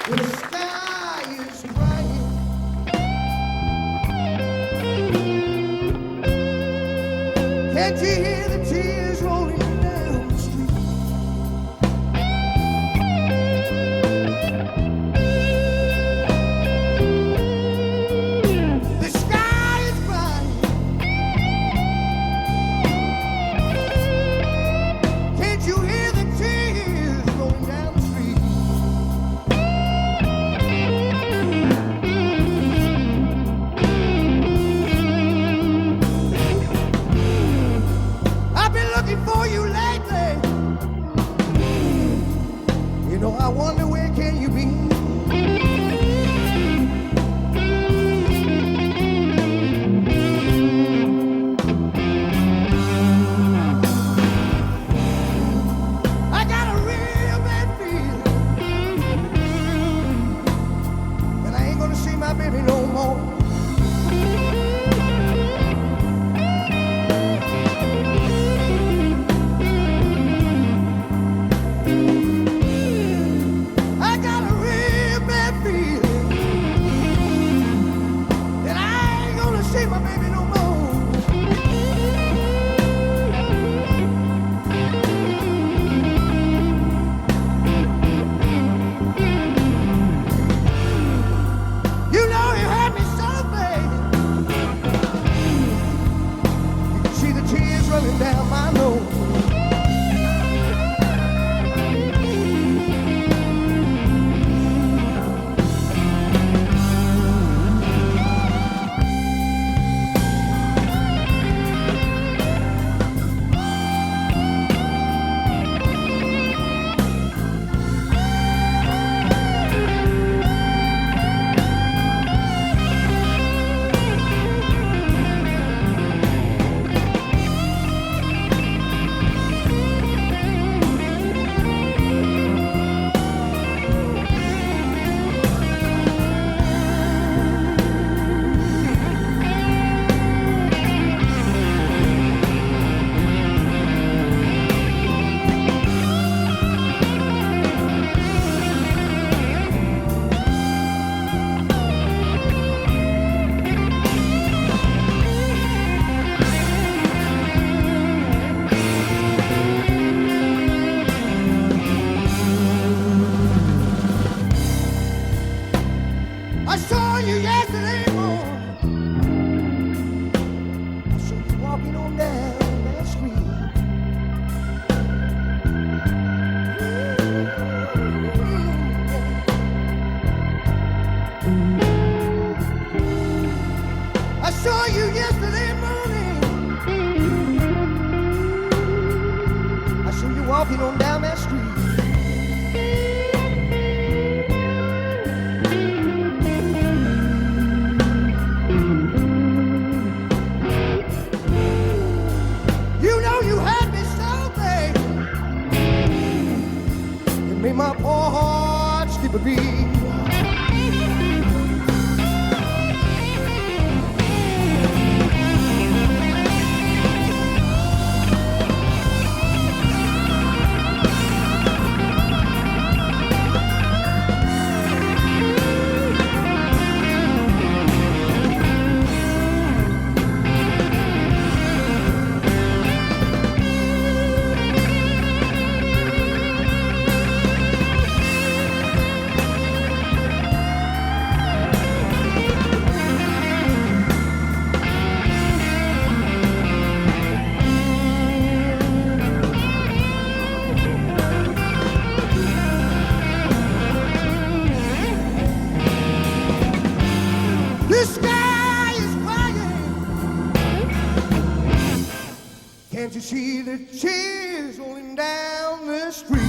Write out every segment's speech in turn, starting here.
The sky is crying. Can't you hear the tears rolling down the street? The sky is crying. Can't you hear the tears rolling down the street? I've been looking for you lately. You know, I wonder where can you be? I got a real bad feeling that I ain't gonna see my baby no more. I got a real bad feeling that I ain't gonna see my baby no more. You know you had me so bad. You can see the tears running down my nose. I saw you yesterday morning. I saw you walking on down that street. I saw you yesterday morning. I saw you walking on down that street. You know you had me so bad. It made my poor heart skip a beat. The sky is crying. Can't you see the tears rolling down the street?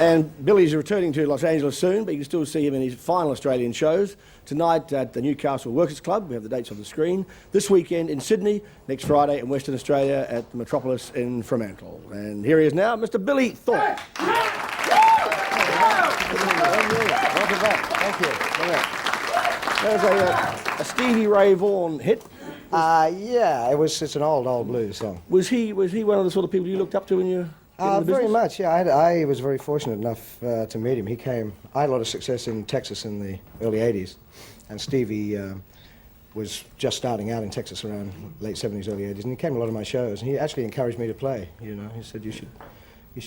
And Billy's returning to Los Angeles soon, but you can still see him in his final Australian shows. Tonight at the Newcastle Workers Club, we have the dates on the screen. This weekend in Sydney, next Friday in Western Australia at the Metropolis in Fremantle. And here he is now, Mr. Billy Thorpe. Welcome back. Thank you. There's a Stevie Ray Vaughan hit. Yeah, it's an old blues song. Was he one of the sort of people you looked up to when you were in the Very business? much, yeah. I was very fortunate enough to meet him. I had a lot of success in Texas in the early 80s, and Stevie was just starting out in Texas around late 70s, early 80s, and he came to a lot of my shows, and he actually encouraged me to play, you know. He said, you should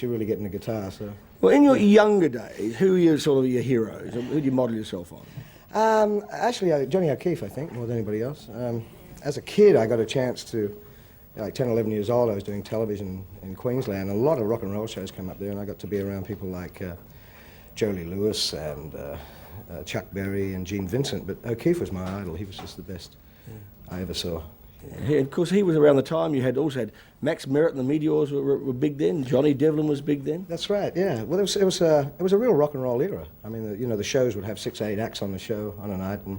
really get into guitar, so... Well, in your younger days, who were your heroes? Who did you model yourself on? Actually, Johnny O'Keefe, I think, more than anybody else. As a kid, I got a chance to, like 10, 11 years old, I was doing television in Queensland. A lot of rock and roll shows came up there, and I got to be around people like Jolie Lewis and Chuck Berry and Gene Vincent. But O'Keefe was my idol. He was just the best I ever saw. Yeah. Of course, he was around the time you also had Max Merritt and the Meteors were big then. Johnny Devlin was big then. That's right. Yeah. Well, it was a real rock and roll era. I mean, the shows would have 6, 8 acts on the show on a night, and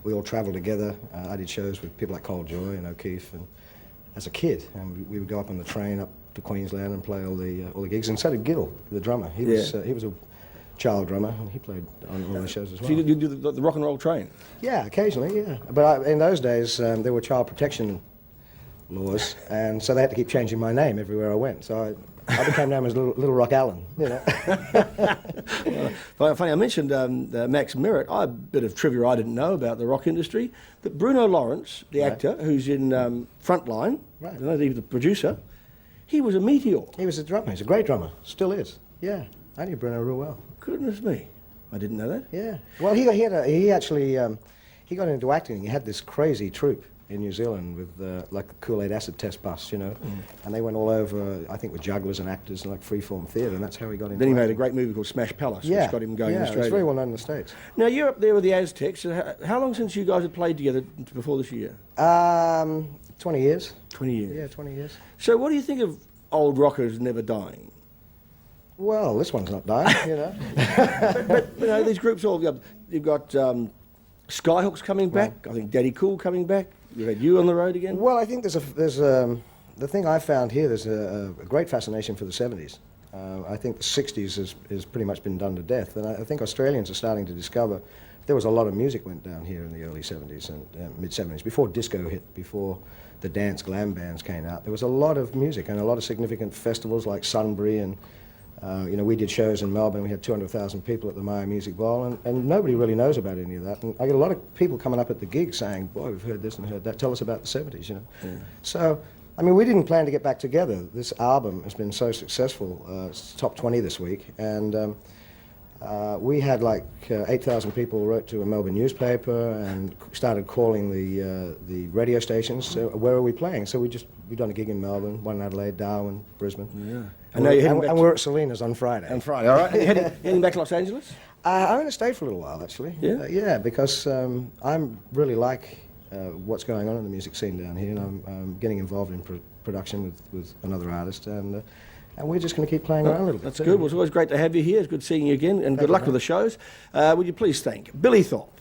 we all travelled together. I did shows with people like Cole Joy and O'Keefe, and as a kid, and we would go up on the train up to Queensland and play all the gigs. And so did Gil, the drummer. He was a child drummer, and he played on all the shows as well. So you do the rock and roll train? Yeah, occasionally, yeah. But in those days, there were child protection laws, and so they had to keep changing my name everywhere I went. So I became known as Little Rock Allen, you know. Well, funny, I mentioned Max Merritt. A bit of trivia I didn't know about the rock industry, that Bruno Lawrence, the actor, who's in Frontline, I don't know, he was the producer, he was a Meteor. He was a drummer. He's a great drummer. Still is. Yeah, I knew Bruno real well. Goodness me. I didn't know that. Yeah. Well, he actually got into acting. He had this crazy troupe in New Zealand with like the Kool-Aid acid test bus, you know, and they went all over, I think, with jugglers and actors and like freeform theatre, and that's how he got into Then he acting. made a great movie called Smash Palace, which got him going in Australia. Yeah, it's very well known in the States. Now, you're up there with the Aztecs. How long since you guys had played together before this year? 20 years. 20 years. Yeah, 20 years. So what do you think of old rockers never dying? Well, this one's not dying, you know. but you know, these groups you've got Skyhooks coming back, I think Daddy Cool coming back. You had you on the road again? Well, I think there's the thing I found here, there's a great fascination for the 70s. I think the 60s has pretty much been done to death, and I think Australians are starting to discover there was a lot of music went down here in the early 70s and mid-70s, before disco hit, before the dance glam bands came out. There was a lot of music and a lot of significant festivals like Sunbury, and we did shows in Melbourne. We had 200,000 people at the Maya Music Bowl, and nobody really knows about any of that. And I get a lot of people coming up at the gig saying, boy, we've heard this and heard that. Tell us about the 70s, you know. Yeah. So, I mean, we didn't plan to get back together. This album has been so successful. It's top 20 this week. And we had like 8,000 people wrote to a Melbourne newspaper and started calling the radio stations. Where are we playing? So we've done a gig in Melbourne, one in Adelaide, Darwin, Brisbane. Yeah. And we're at Salinas on Friday. On Friday, all right. Heading back to Los Angeles? I'm going to stay for a little while, actually. Yeah? Yeah, because I'm really like what's going on in the music scene down here, and I'm getting involved in production with another artist, and we're just going to keep playing around a little bit. That's good. Well, it's always great to have you here. It's good seeing you again, and good luck with the shows. Would you please thank Billy Thorpe.